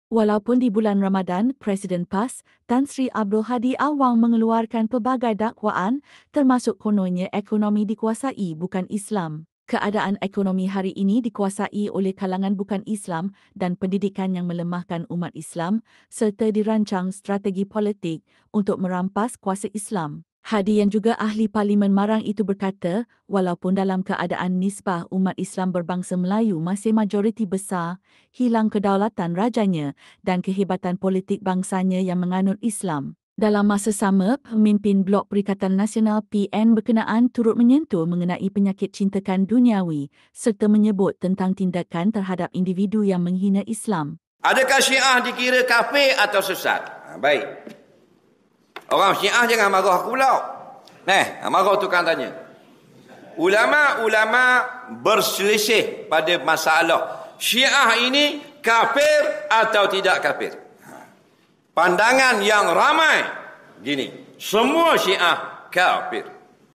Walaupun di bulan Ramadan, Presiden PAS, Tan Sri Abdul Hadi Awang mengeluarkan pelbagai dakwaan, termasuk kononnya ekonomi dikuasai bukan Islam. Keadaan ekonomi hari ini dikuasai oleh kalangan bukan Islam dan pendidikan yang melemahkan umat Islam serta dirancang strategi politik untuk merampas kuasa Islam. Hadi yang juga ahli Parlimen Marang itu berkata, walaupun dalam keadaan nisbah umat Islam berbangsa Melayu masih majoriti besar, hilang kedaulatan rajanya dan kehebatan politik bangsanya yang menganut Islam. Dalam masa sama, pemimpin Blok Perikatan Nasional PN berkenaan turut menyentuh mengenai penyakit cintakan duniawi serta menyebut tentang tindakan terhadap individu yang menghina Islam. Adakah Syiah dikira kafir atau sesat? Baik. Orang Syiah jangan marah aku pula. Marah tukang tanya. Ulama-ulama berselisih pada masalah Syiah ini kafir atau tidak kafir. Pandangan yang ramai gini, semua Syiah kafir.